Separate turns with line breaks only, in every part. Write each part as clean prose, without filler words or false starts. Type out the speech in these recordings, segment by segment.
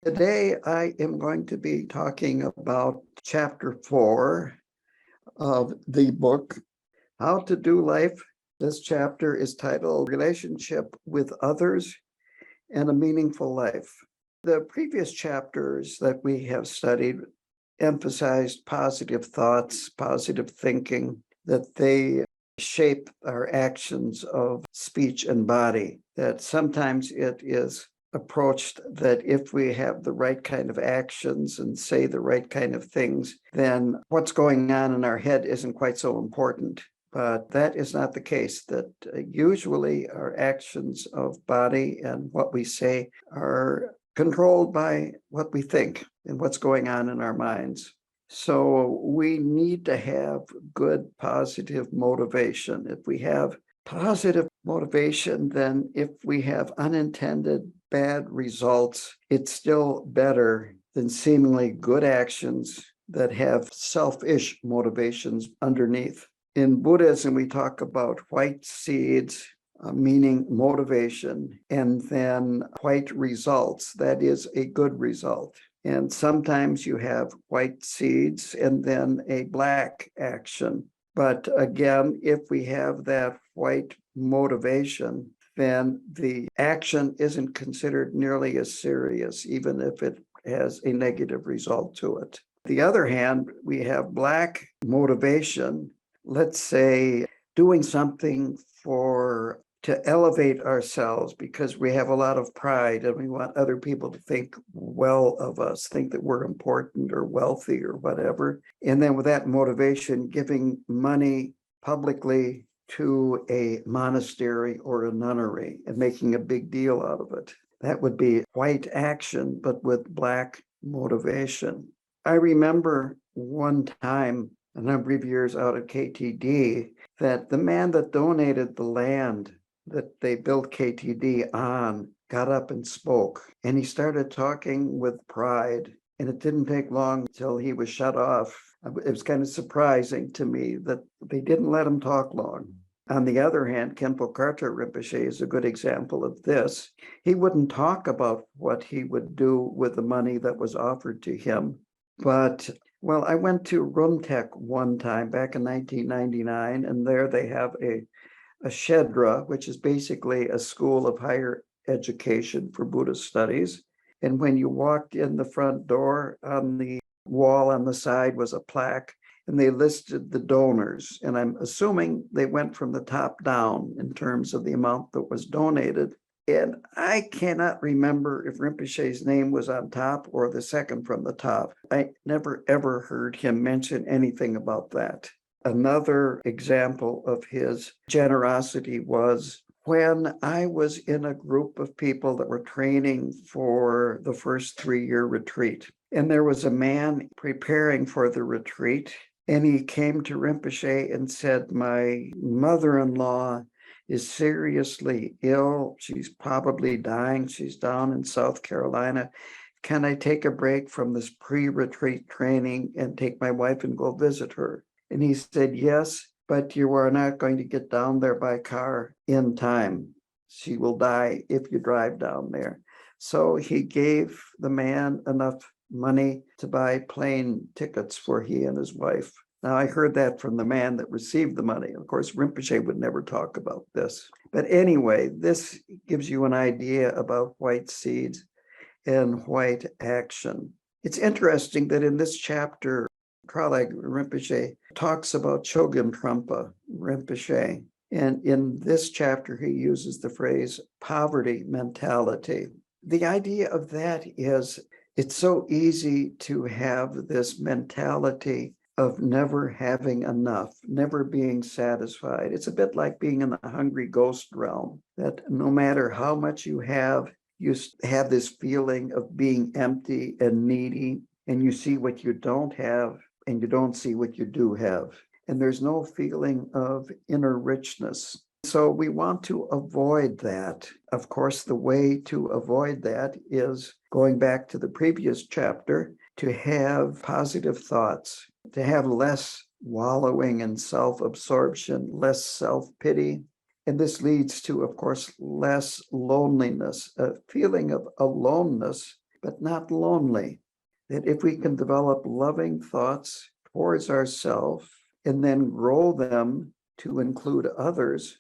Today, I am going to be talking about chapter 4 of the book, How to Do Life. This chapter is titled Relationship with Others and a Meaningful Life. The previous chapters that we have studied emphasized positive thoughts, positive thinking, that they shape our actions of speech and body, that sometimes it is approached that if we have the right kind of actions and say the right kind of things, then what's going on in our head isn't quite so important. But that is not the case, that usually our actions of body and what we say are controlled by what we think and what's going on in our minds. So we need to have good, positive motivation. If we have positive motivation, then if we have unintended bad results, it's still better than seemingly good actions that have selfish motivations underneath. In Buddhism, we talk about white seeds, meaning motivation, and then white results. That is a good result. And sometimes you have white seeds and then a black action. But again, if we have that white motivation, then the action isn't considered nearly as serious, even if it has a negative result to it. On the other hand, we have black motivation, let's say doing something to elevate ourselves because we have a lot of pride and we want other people to think well of us, think that we're important or wealthy or whatever. And then with that motivation, giving money publicly to a monastery or a nunnery and making a big deal out of it. That would be white action, but with black motivation. I remember one time, a number of years out at KTD, that the man that donated the land that they built KTD on got up and spoke. And he started talking with pride. And it didn't take long until he was shut off. It was kind of surprising to me that they didn't let him talk long. On the other hand, Khenpo Karthar Rinpoche is a good example of this. He wouldn't talk about what he would do with the money that was offered to him. But I went to Rumtek one time back in 1999, and there they have a Shedra, which is basically a school of higher education for Buddhist studies. And when you walked in the front door, on the wall on the side was a plaque, and they listed the donors. And I'm assuming they went from the top down in terms of the amount that was donated. And I cannot remember if Rinpoche's name was on top or the second from the top. I never, ever heard him mention anything about that. Another example of his generosity was when I was in a group of people that were training for the first 3-year retreat. And there was a man preparing for the retreat, and he came to Rinpoche and said, "My mother-in-law is seriously ill. She's probably dying. She's down in South Carolina. Can I take a break from this pre-retreat training and take my wife and go visit her?" And he said, "Yes, but you are not going to get down there by car in time. She will die if you drive down there." So he gave the man enough money to buy plane tickets for he and his wife. Now, I heard that from the man that received the money. Of course, Rinpoche would never talk about this. But anyway, this gives you an idea about white seeds and white action. It's interesting that in this chapter, Trallag Rinpoche talks about Chogyam Trungpa Rinpoche. And in this chapter, he uses the phrase poverty mentality. The idea of that is it's so easy to have this mentality of never having enough, never being satisfied. It's a bit like being in the hungry ghost realm, that no matter how much you have this feeling of being empty and needy, and you see what you don't have, and you don't see what you do have. And there's no feeling of inner richness. So we want to avoid that. Of course, the way to avoid that is, going back to the previous chapter, to have positive thoughts, to have less wallowing in self-absorption, less self-pity. And this leads to, of course, less loneliness. A feeling of aloneness but not lonely. That if we can develop loving thoughts towards ourselves and then grow them to include others,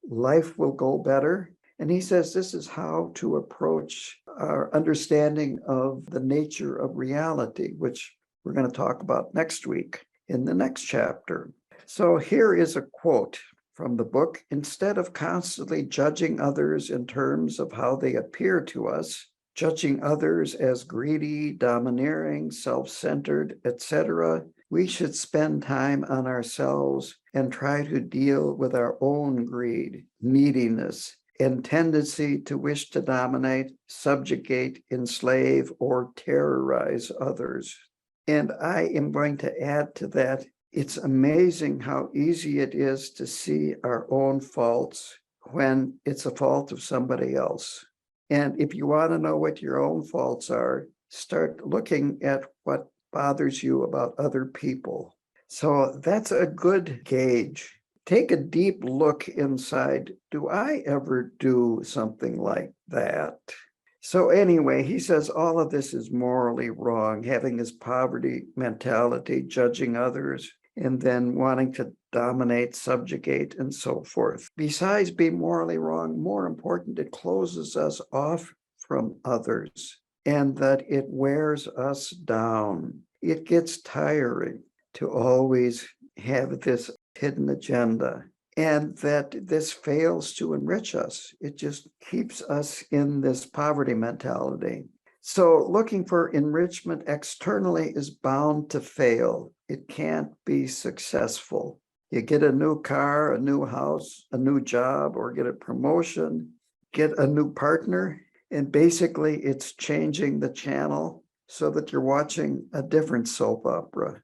life will go better. And he says this is how to approach our understanding of the nature of reality, which we're going to talk about next week in the next chapter. So here is a quote from the book. Instead of constantly judging others in terms of how they appear to us, judging others as greedy, domineering, self-centered, etc., we should spend time on ourselves and try to deal with our own greed, neediness, and tendency to wish to dominate, subjugate, enslave, or terrorize others. And I am going to add to that, it's amazing how easy it is to see our own faults when it's a fault of somebody else. And if you want to know what your own faults are, start looking at what bothers you about other people. So that's a good gauge. Take a deep look inside. Do I ever do something like that? So anyway, he says all of this is morally wrong, having this poverty mentality, judging others, and then wanting to dominate, subjugate, and so forth. Besides being morally wrong, more important, it closes us off from others and that it wears us down. It gets tiring to always have this hidden agenda, and that this fails to enrich us. It just keeps us in this poverty mentality. So looking for enrichment externally is bound to fail. It can't be successful. You get a new car, a new house, a new job, or get a promotion, get a new partner, and basically it's changing the channel so that you're watching a different soap opera.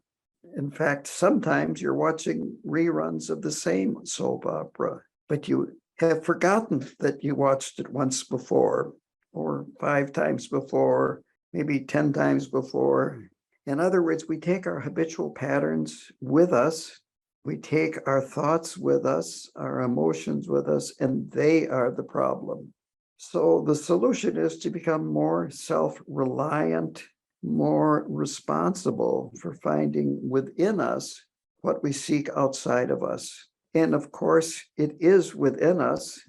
In fact, sometimes you're watching reruns of the same soap opera, but you have forgotten that you watched it once before, or 5 times before, maybe 10 times before. In other words, we take our habitual patterns with us, we take our thoughts with us, our emotions with us, and they are the problem. So the solution is to become more self-reliant, more responsible for finding within us what we seek outside of us. And of course, it is within us.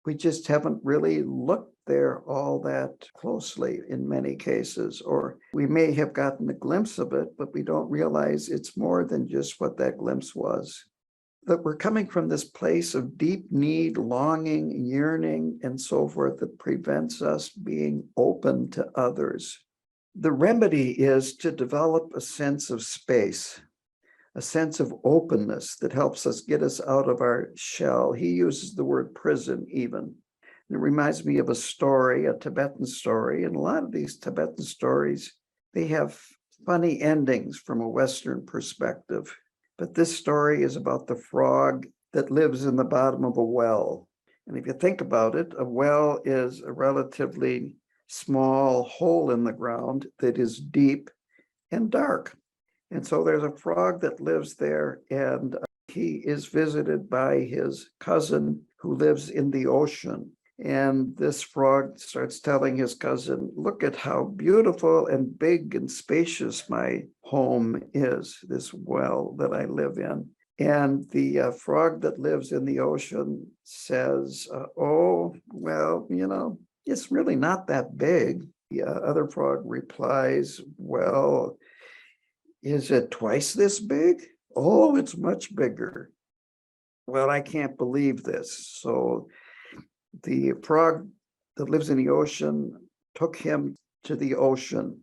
We just haven't really looked there all that closely in many cases, or we may have gotten a glimpse of it, but we don't realize it's more than just what that glimpse was. That we're coming from this place of deep need, longing, yearning, and so forth that prevents us being open to others. The remedy is to develop a sense of space, a sense of openness that helps us get us out of our shell. He uses the word prison even. And it reminds me of a story, a Tibetan story. And a lot of these Tibetan stories, they have funny endings from a Western perspective. But this story is about the frog that lives in the bottom of a well. And if you think about it, a well is a relatively small hole in the ground that is deep and dark. And so there's a frog that lives there, and he is visited by his cousin who lives in the ocean. And this frog starts telling his cousin, look at how beautiful and big and spacious my home is, this well that I live in. And the frog that lives in the ocean says, oh, well, it's really not that big. The other frog replies, well, is it twice this big? Oh, it's much bigger. Well, I can't believe this. So the frog that lives in the ocean took him to the ocean.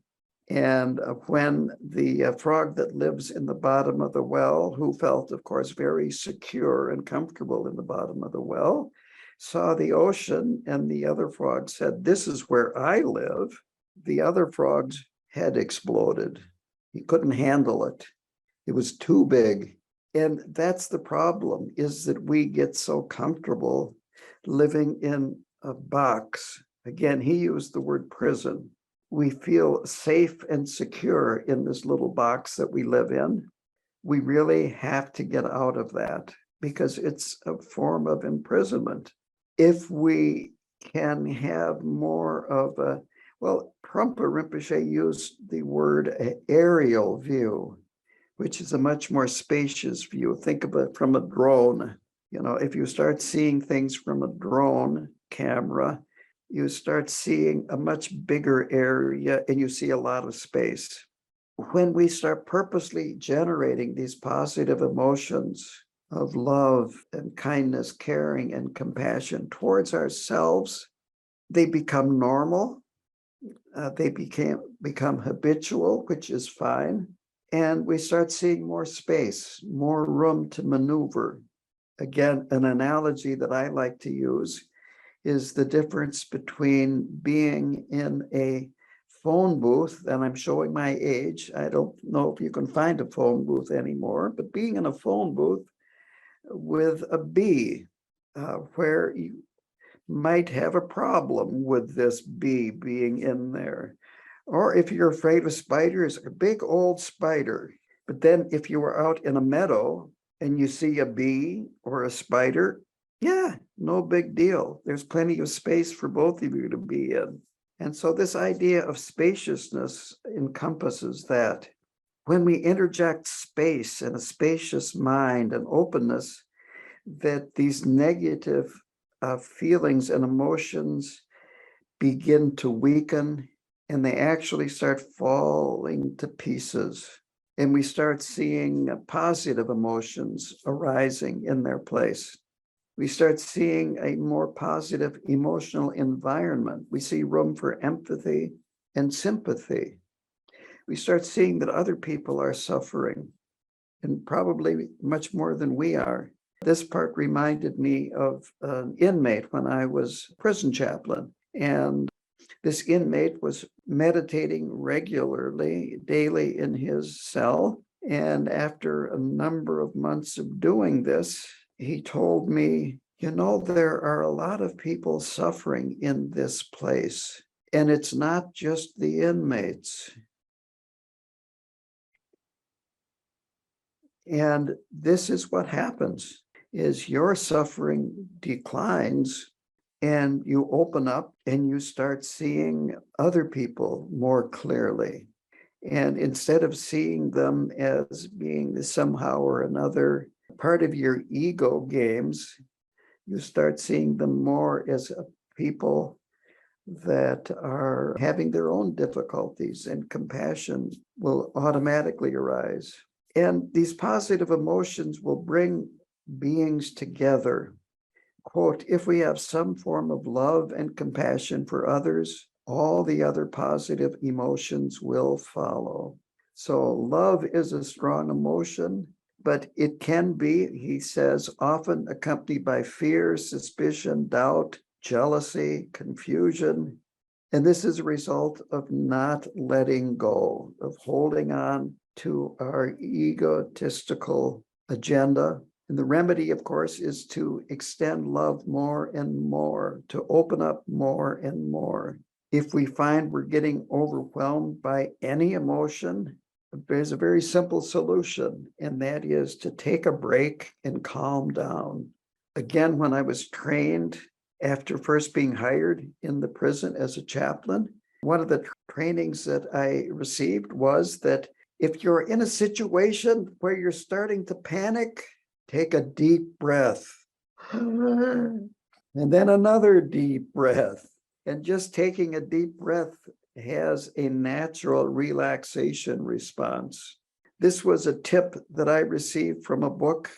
And when the frog that lives in the bottom of the well, who felt, of course, very secure and comfortable in the bottom of the well, saw the ocean, and the other frog said, this is where I live. The other frog's head exploded. He couldn't handle it. It was too big. And that's the problem, is that we get so comfortable living in a box. Again, he used the word prison. We feel safe and secure in this little box that we live in. We really have to get out of that because it's a form of imprisonment. If we can have more of a, Well, Trungpa Rinpoche used the word aerial view, which is a much more spacious view. Think of it from a drone. If you start seeing things from a drone camera, you start seeing a much bigger area and you see a lot of space. When we start purposely generating these positive emotions of love and kindness, caring and compassion towards ourselves, they become normal. They become habitual, which is fine. And we start seeing more space, more room to maneuver. Again, an analogy that I like to use is the difference between being in a phone booth, and I'm showing my age. I don't know if you can find a phone booth anymore, but being in a phone booth with a bee, where you might have a problem with this bee being in there. Or if you're afraid of spiders, a big old spider. But then if you were out in a meadow and you see a bee or a spider, yeah, no big deal. There's plenty of space for both of you to be in. And so this idea of spaciousness encompasses that. When we interject space and a spacious mind and openness, that these negative feelings and emotions begin to weaken and they actually start falling to pieces. And we start seeing positive emotions arising in their place. We start seeing a more positive emotional environment. We see room for empathy and sympathy. We start seeing that other people are suffering, and probably much more than we are. This part reminded me of an inmate when I was prison chaplain. And this inmate was meditating regularly, daily in his cell. And after a number of months of doing this, he told me, there are a lot of people suffering in this place. And it's not just the inmates. And this is what happens, is your suffering declines and you open up and you start seeing other people more clearly. And instead of seeing them as being somehow or another part of your ego games, you start seeing them more as people that are having their own difficulties, and compassion will automatically arise. And these positive emotions will bring beings together. Quote, if we have some form of love and compassion for others, all the other positive emotions will follow. So love is a strong emotion, but it can be, he says, often accompanied by fear, suspicion, doubt, jealousy, confusion. And this is a result of not letting go, of holding on to our egotistical agenda. And the remedy, of course, is to extend love more and more, to open up more and more. If we find we're getting overwhelmed by any emotion, there's a very simple solution, and that is to take a break and calm down. Again, when I was trained after first being hired in the prison as a chaplain, one of the trainings that I received was that if you're in a situation where you're starting to panic, take a deep breath. And then another deep breath. And just taking a deep breath has a natural relaxation response. This was a tip that I received from a book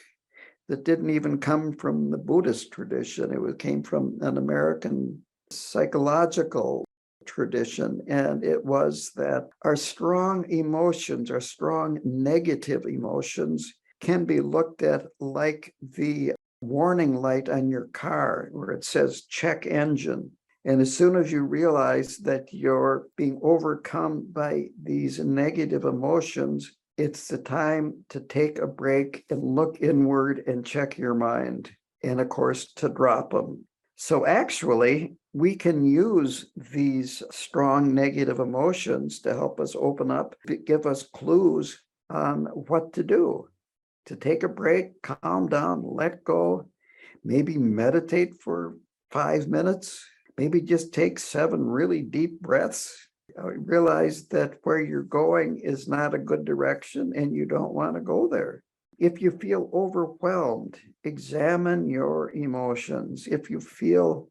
that didn't even come from the Buddhist tradition. It came from an American psychological tradition. And it was that our strong emotions, our strong negative emotions, can be looked at like the warning light on your car where it says check engine. And as soon as you realize that you're being overcome by these negative emotions, it's the time to take a break and look inward and check your mind. And of course, to drop them. So actually, we can use these strong negative emotions to help us open up, give us clues on what to do. To take a break, calm down, let go, maybe meditate for 5 minutes. Maybe just take 7 really deep breaths. Realize that where you're going is not a good direction and you don't want to go there. If you feel overwhelmed, examine your emotions. If you feel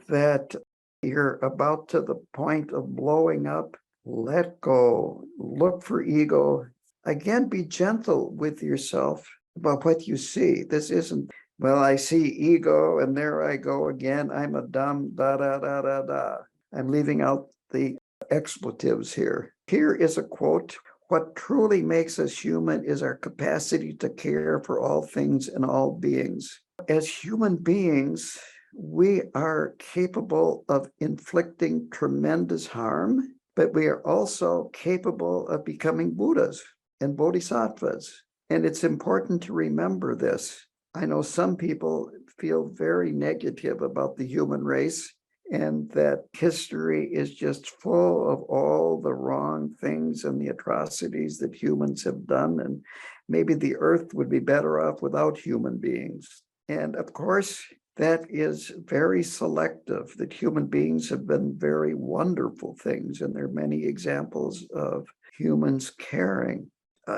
that you're about to the point of blowing up, let go. Look for ego. Again, be gentle with yourself about what you see. This isn't, well, I see ego and there I go again. I'm a dumb da da da da da. I'm leaving out the expletives here. Here is a quote. What truly makes us human is our capacity to care for all things and all beings. As human beings, we are capable of inflicting tremendous harm, but we are also capable of becoming Buddhas and Bodhisattvas. And it's important to remember this. I know some people feel very negative about the human race and that history is just full of all the wrong things and the atrocities that humans have done. And maybe the earth would be better off without human beings. And of course, that is very selective, that human beings have been very wonderful things. And there are many examples of humans caring.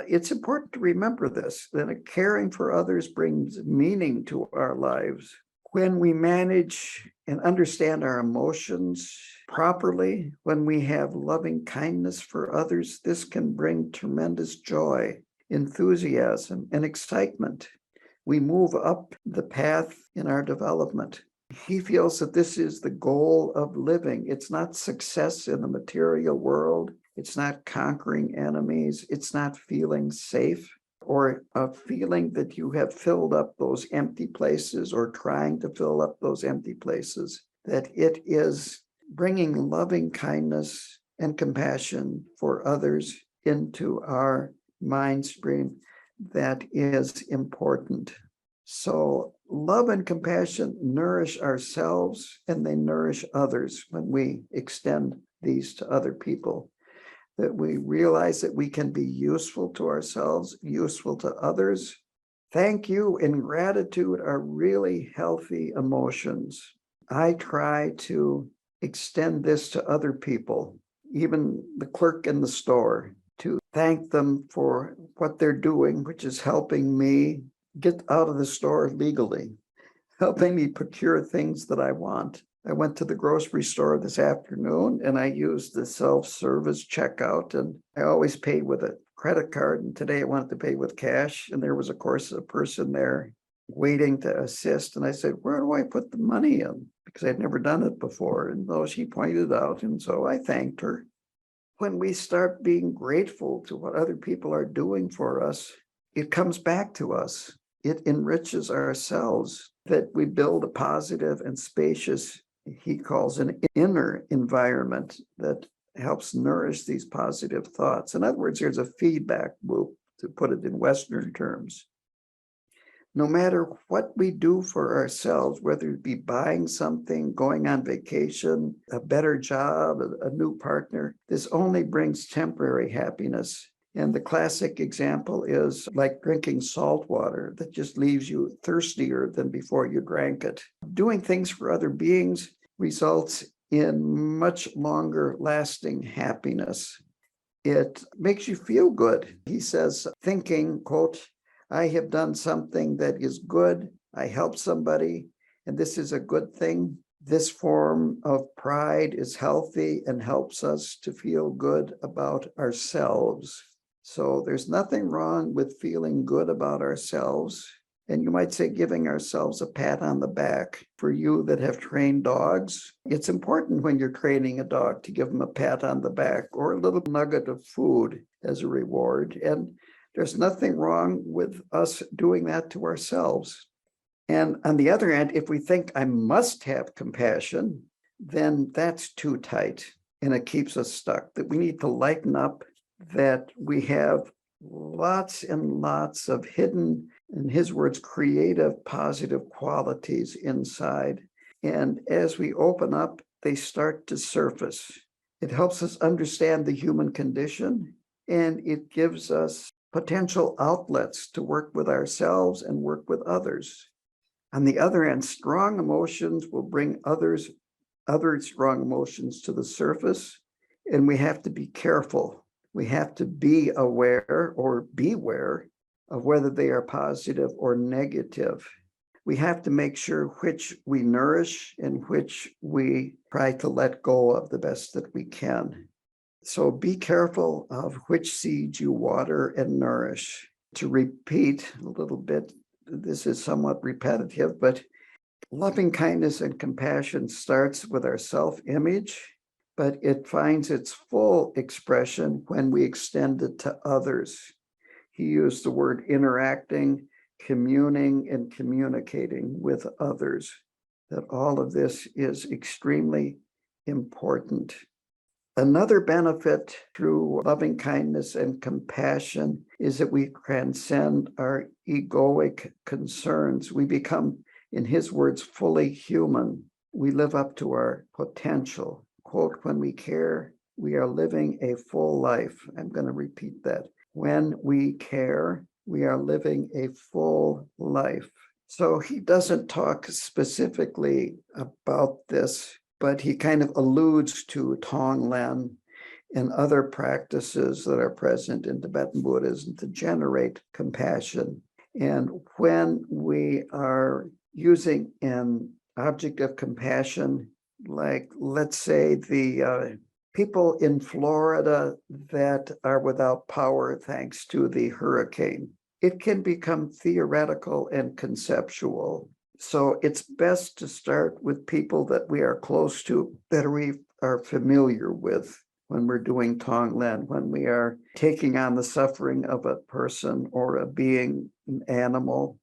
It's important to remember this, that caring for others brings meaning to our lives. When we manage and understand our emotions properly, when we have loving kindness for others, this can bring tremendous joy, enthusiasm, and excitement. We move up the path in our development. He feels that this is the goal of living. It's not success in the material world. It's not conquering enemies. It's not feeling safe, or a feeling that you have filled up those empty places or trying to fill up those empty places, that it is bringing loving kindness and compassion for others into our mind stream that is important. So love and compassion nourish ourselves and they nourish others when we extend these to other people. That we realize that we can be useful to ourselves, useful to others. Thank you and gratitude are really healthy emotions. I try to extend this to other people, even the clerk in the store, to thank them for what they're doing, which is helping me get out of the store legally, helping me procure things that I want. I went to the grocery store this afternoon and I used the self-service checkout, and I always pay with a credit card. And today I wanted to pay with cash. And there was, of course, a person there waiting to assist. And I said, where do I put the money in? Because I'd never done it before. And though she pointed out, and so I thanked her. When we start being grateful to what other people are doing for us, it comes back to us. It enriches ourselves, that we build a positive and spacious, he calls an inner environment that helps nourish these positive thoughts. In other words, there's a feedback loop, to put it in Western terms. No matter what we do for ourselves, whether it be buying something, going on vacation, a better job, a new partner, this only brings temporary happiness. And the classic example is like drinking salt water that just leaves you thirstier than before you drank it. Doing things for other beings results in much longer lasting happiness. It makes you feel good. He says, thinking, quote, I have done something that is good. I helped somebody, and this is a good thing. This form of pride is healthy and helps us to feel good about ourselves. So there's nothing wrong with feeling good about ourselves. And you might say giving ourselves a pat on the back. For you that have trained dogs, it's important when you're training a dog to give them a pat on the back or a little nugget of food as a reward. And there's nothing wrong with us doing that to ourselves. And on the other hand, if we think I must have compassion, then that's too tight and it keeps us stuck, that we need to lighten up, that we have lots and lots of hidden, in his words, creative, positive qualities inside. And as we open up, they start to surface. It helps us understand the human condition, and it gives us potential outlets to work with ourselves and work with others. On the other hand, strong emotions will bring others other strong emotions to the surface, and we have to be careful. We have to be aware or beware of whether they are positive or negative. We have to make sure which we nourish and which we try to let go of the best that we can. So be careful of which seeds you water and nourish. To repeat a little bit, this is somewhat repetitive, but loving kindness and compassion starts with our self-image, but it finds its full expression when we extend it to others. He used the word interacting, communing, and communicating with others, that all of this is extremely important. Another benefit through loving kindness and compassion is that we transcend our egoic concerns. We become, in his words, fully human. We live up to our potential. Quote, when we care, we are living a full life. I'm going to repeat that. When we care, we are living a full life. So he doesn't talk specifically about this, but he kind of alludes to Tonglen and other practices that are present in Tibetan Buddhism to generate compassion. And when we are using an object of compassion, like let's say the people in Florida that are without power thanks to the hurricane, it can become theoretical and conceptual. So it's best to start with people that we are close to, that we are familiar with when we're doing Tonglen, when we are taking on the suffering of a person or a being, an animal,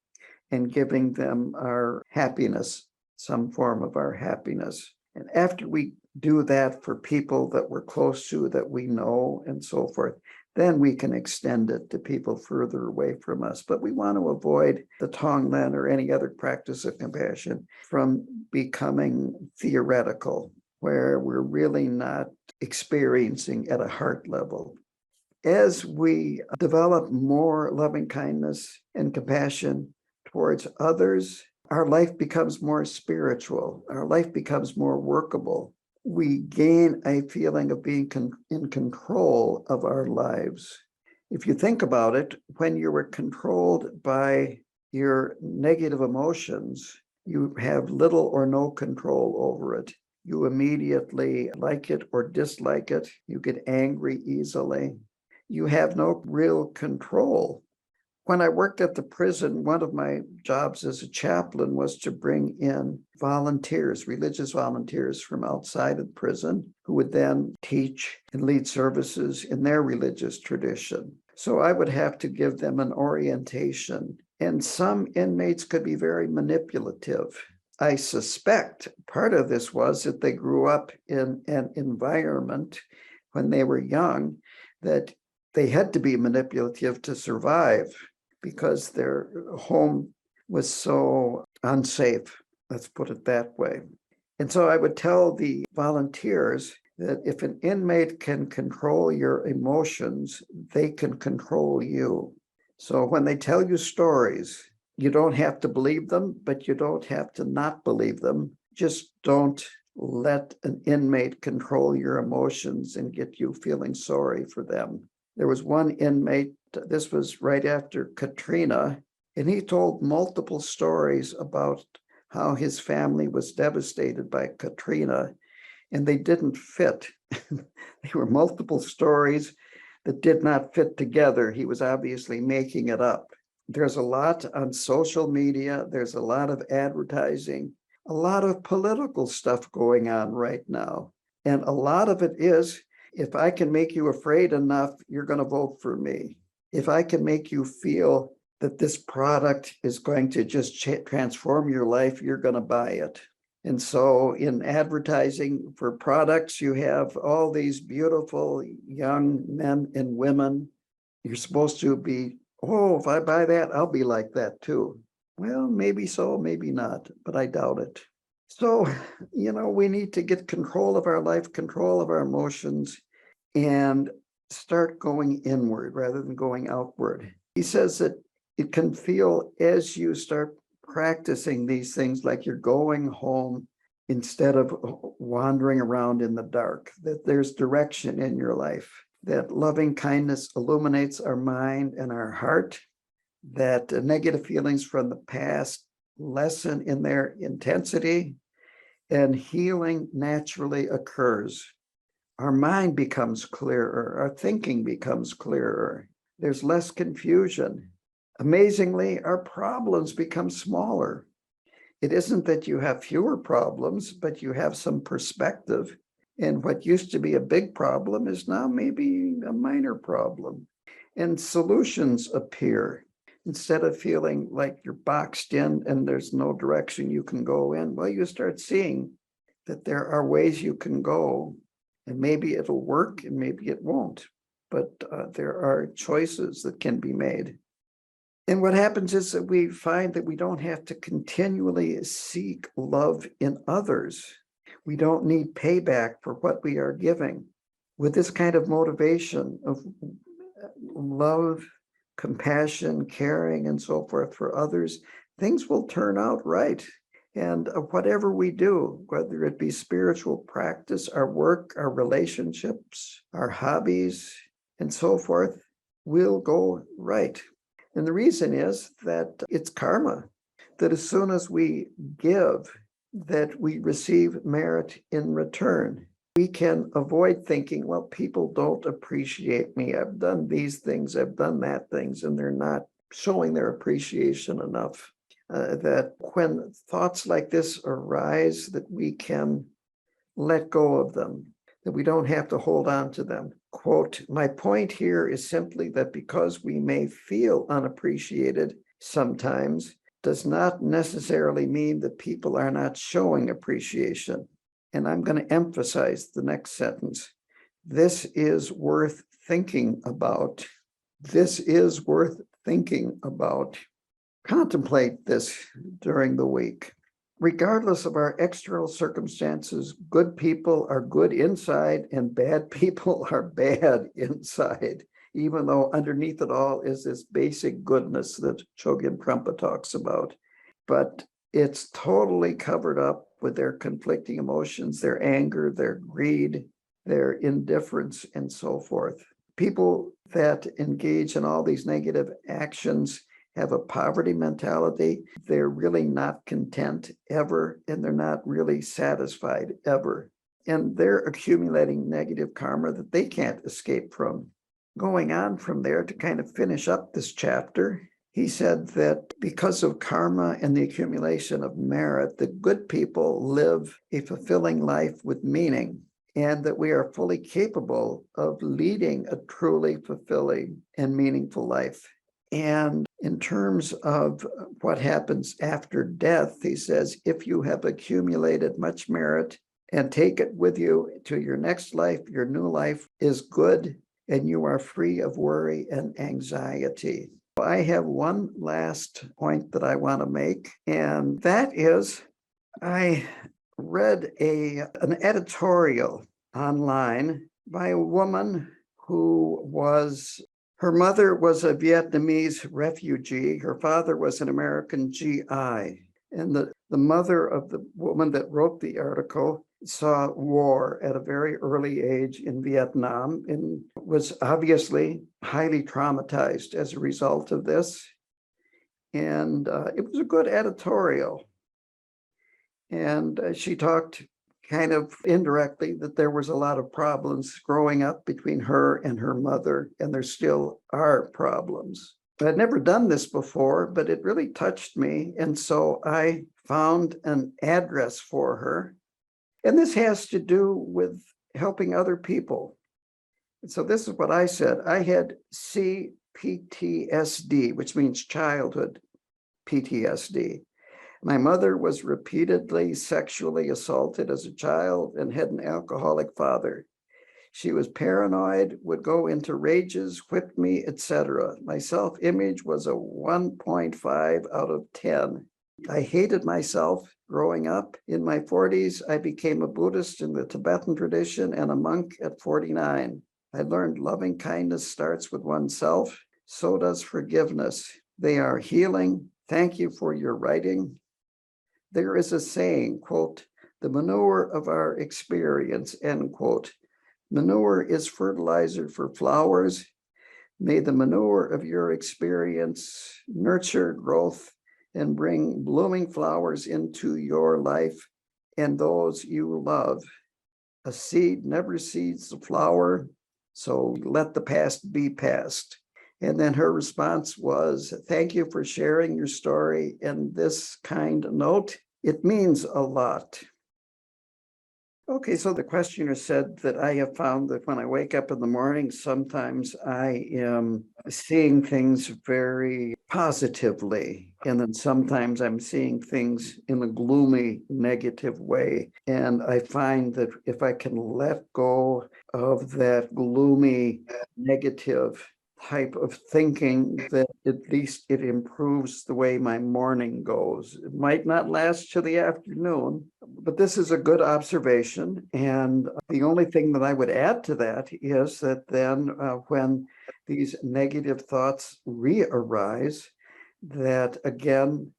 and giving them our happiness, some form of our happiness. And after we do that for people that we're close to, that we know, and so forth, then we can extend it to people further away from us. But we want to avoid the Tonglen or any other practice of compassion from becoming theoretical, where we're really not experiencing at a heart level. As we develop more loving kindness and compassion towards others, our life becomes more spiritual. Our life becomes more workable. We gain a feeling of being in control of our lives. If you think about it, when you were controlled by your negative emotions, you have little or no control over it. You immediately like it or dislike it. You get angry easily. You have no real control. When I worked at the prison, one of my jobs as a chaplain was to bring in volunteers, religious volunteers from outside of prison, who would then teach and lead services in their religious tradition. So I would have to give them an orientation. And some inmates could be very manipulative. I suspect part of this was that they grew up in an environment when they were young that they had to be manipulative to survive, because their home was so unsafe, let's put it that way. And so I would tell the volunteers that if an inmate can control your emotions, they can control you. So when they tell you stories, you don't have to believe them, but you don't have to not believe them. Just don't let an inmate control your emotions and get you feeling sorry for them. There was one inmate, this was right after Katrina, and he told multiple stories about how his family was devastated by Katrina, and they didn't fit. They were multiple stories that did not fit together. He was obviously making it up. There's a lot on social media. There's a lot of advertising, a lot of political stuff going on right now. And a lot of it is, if I can make you afraid enough, you're going to vote for me. If I can make you feel that this product is going to just transform your life, you're going to buy it. And so in advertising for products, you have all these beautiful young men and women. You're supposed to be, oh, if I buy that, I'll be like that too. Well, maybe so, maybe not, but I doubt it. So, we need to get control of our life, control of our emotions, and start going inward rather than going outward. He says that it can feel, as you start practicing these things, like you're going home instead of wandering around in the dark, that there's direction in your life, that loving kindness illuminates our mind and our heart, that negative feelings from the past lessen in their intensity, and healing naturally occurs. Our mind becomes clearer, our thinking becomes clearer, there's less confusion. Amazingly, our problems become smaller. It isn't that you have fewer problems, but you have some perspective. And what used to be a big problem is now maybe a minor problem. And solutions appear. Instead of feeling like you're boxed in and there's no direction you can go in, well, you start seeing that there are ways you can go, and maybe it'll work and maybe it won't. But there are choices that can be made. And what happens is that we find that we don't have to continually seek love in others. We don't need payback for what we are giving. With this kind of motivation of love, compassion, caring, and so forth for others, things will turn out right. And whatever we do, whether it be spiritual practice, our work, our relationships, our hobbies, and so forth, will go right. And the reason is that it's karma, that as soon as we give, that we receive merit in return. We can avoid thinking, well, people don't appreciate me. I've done these things, I've done that things, and they're not showing their appreciation enough. That when thoughts like this arise, that we can let go of them, that we don't have to hold on to them. Quote, my point here is simply that because we may feel unappreciated sometimes, does not necessarily mean that people are not showing appreciation. And I'm going to emphasize the next sentence. This is worth thinking about. This is worth thinking about. Contemplate this during the week. Regardless of our external circumstances, good people are good inside and bad people are bad inside, even though underneath it all is this basic goodness that Chogyam Trungpa talks about. But it's totally covered up with their conflicting emotions, their anger, their greed, their indifference, and so forth. People that engage in all these negative actions have a poverty mentality. They're really not content ever, and they're not really satisfied ever. And they're accumulating negative karma that they can't escape from. Going on from there to kind of finish up this chapter, he said that because of karma and the accumulation of merit, the good people live a fulfilling life with meaning, and that we are fully capable of leading a truly fulfilling and meaningful life. And in terms of what happens after death, he says, if you have accumulated much merit and take it with you to your next life, your new life is good and you are free of worry and anxiety. I have one last point that I want to make, and that is I read an editorial online by a woman who her mother was a Vietnamese refugee. Her father was an American GI. And the mother of the woman that wrote the article saw war at a very early age in Vietnam and was obviously highly traumatized as a result of this. And it was a good editorial. And she talked kind of indirectly that there was a lot of problems growing up between her and her mother, and there still are problems. I'd never done this before, but it really touched me. And so I found an address for her. And this has to do with helping other people. And so this is what I said. I had CPTSD, which means childhood PTSD. My mother was repeatedly sexually assaulted as a child and had an alcoholic father. She was paranoid, would go into rages, whipped me, etc. My self-image was a 1.5 out of 10. I hated myself growing up. In my 40s, I became a Buddhist in the Tibetan tradition and a monk at 49. I learned loving kindness starts with oneself. So does forgiveness. They are healing. Thank you for your writing. There is a saying, quote, the manure of our experience, end quote. Manure is fertilizer for flowers. May the manure of your experience nurture growth and bring blooming flowers into your life and those you love. A seed never seeds the flower, so let the past be past. And then her response was, thank you for sharing your story in this kind note. It means a lot. Okay, so the questioner said that I have found that when I wake up in the morning, sometimes I am seeing things very positively. And then sometimes I'm seeing things in a gloomy, negative way. And I find that if I can let go of that gloomy, negative type of thinking, that at least it improves the way my morning goes. It might not last till the afternoon, but this is a good observation. And the only thing that I would add to that is that then when these negative thoughts re-arise, that again,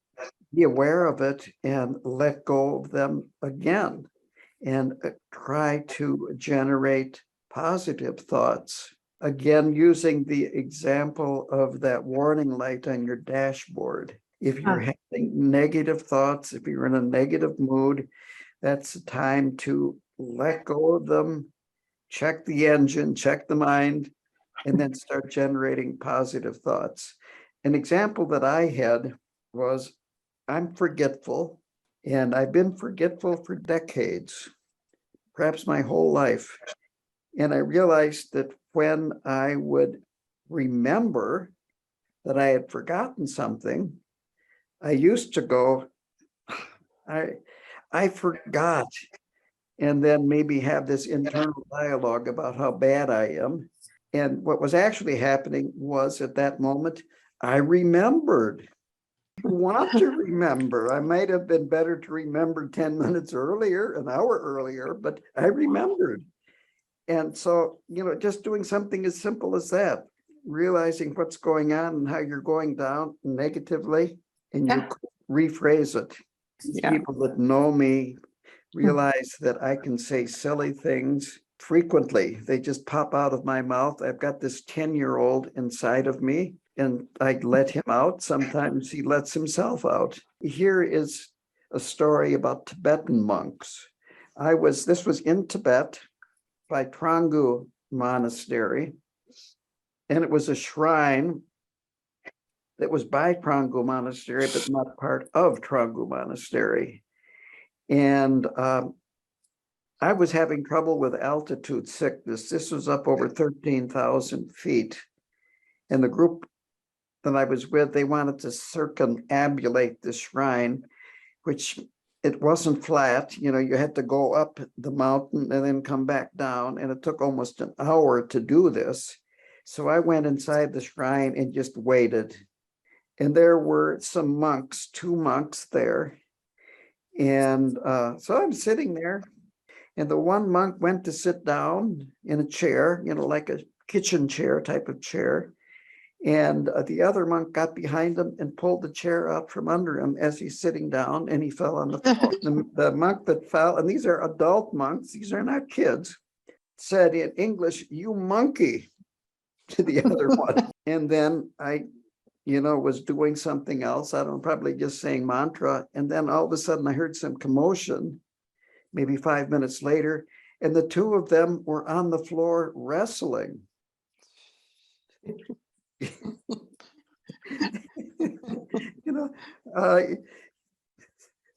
be aware of it and let go of them again, and try to generate positive thoughts. Again, using the example of that warning light on your dashboard. If you're having negative thoughts, if you're in a negative mood, that's the time to let go of them, check the engine, check the mind, and then start generating positive thoughts. An example that I had was, I'm forgetful, and I've been forgetful for decades, perhaps my whole life. And I realized that when I would remember that I had forgotten something, I used to go, I forgot, and then maybe have this internal dialogue about how bad I am. And what was actually happening was, at that moment, I remembered. I want to remember. I might have been better to remember 10 minutes earlier, an hour earlier, but I remembered. And so, just doing something as simple as that, realizing what's going on and how you're going down negatively, and you rephrase it. People that know me realize that I can say silly things frequently. They just pop out of my mouth. I've got this 10-year-old inside of me, and I let him out. Sometimes he lets himself out. Here is a story about Tibetan monks. This was in Tibet, by Trangu Monastery, and it was a shrine that was by Trangu Monastery, but not part of Trangu Monastery. And I was having trouble with altitude sickness. This was up over 13,000 feet. And the group that I was with, they wanted to circumambulate the shrine, which it wasn't flat. You had to go up the mountain and then come back down. And it took almost an hour to do this. So I went inside the shrine and just waited. And there were some monks, 2 monks there. And so I'm sitting there, and the one monk went to sit down in a chair, like a kitchen chair type of chair. And the other monk got behind him and pulled the chair out from under him as he's sitting down, and he fell on the floor. The monk that fell, and these are adult monks, these are not kids, said in English, "You monkey," to the other one. And then I, was doing something else. I don't know, probably just saying mantra. And then all of a sudden I heard some commotion, maybe 5 minutes later, and the 2 of them were on the floor wrestling.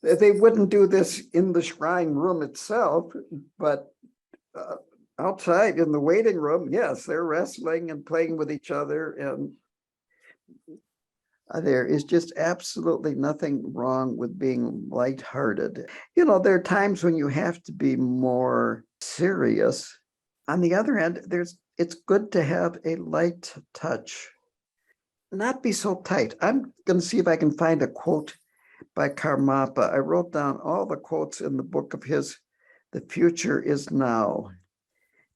They wouldn't do this in the shrine room itself, but outside in the waiting room, yes, they're wrestling and playing with each other. And there is just absolutely nothing wrong with being lighthearted. There are times when you have to be more serious. On the other hand, it's good to have a light touch. Not be so tight. I'm going to see if I can find a quote by Karmapa. I wrote down all the quotes in the book of his, The Future is Now.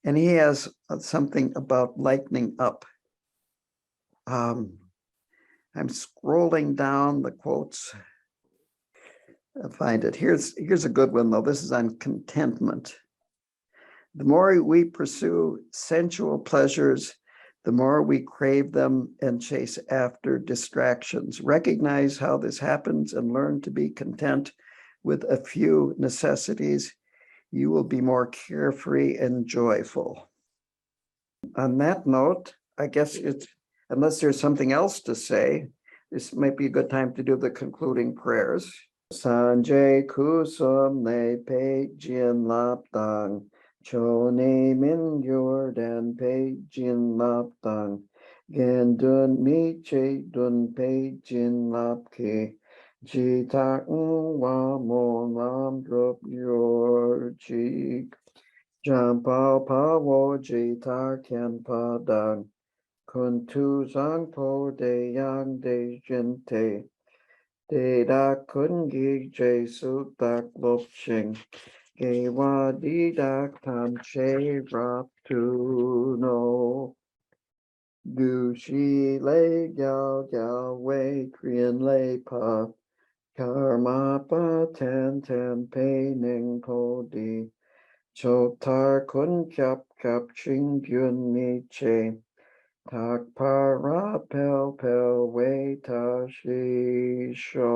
And he has something about lightening up. I'm scrolling down the quotes. find it. Here's a good one, though. This is on contentment. The more we pursue sensual pleasures, the more we crave them and chase after distractions. Recognize how this happens and learn to be content with a few necessities. You will be more carefree and joyful. On that note, I guess unless there's something else to say, this might be a good time to do the concluding prayers. Sanjay kusum ne pe jin lap dang, cho ne min yordan pe jin lap dang, gen dun mi che dun pe jin lap ke, ji tak wa mo lam drup yor chi, jam pa pa wo ji ta ken pa dang, kun tu zang po de yang de jin te, de da kun gi je su tak lop ching, ge wa di dak tam che rap tu no. Gu shi le gyao gyao wei krian le pa, karma pa ten ten pe ning po di, cho tar kun kap kap ching gyun ni che, tak para pel pel wei ta shi sho.